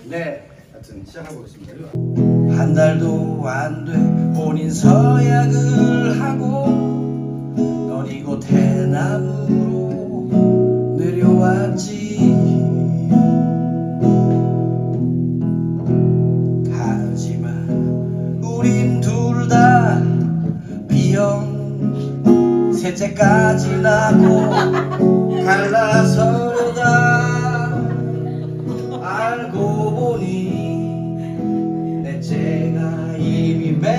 네, 하여튼 시작해보겠습니다. 한 달도 안 돼 본인 서약을 하고 넌 이곳 해남으로 내려왔지. 하지만 우린 둘 다 비형 셋째까지 낳고 갈라서려다 알고 보니 넷째가 이미 매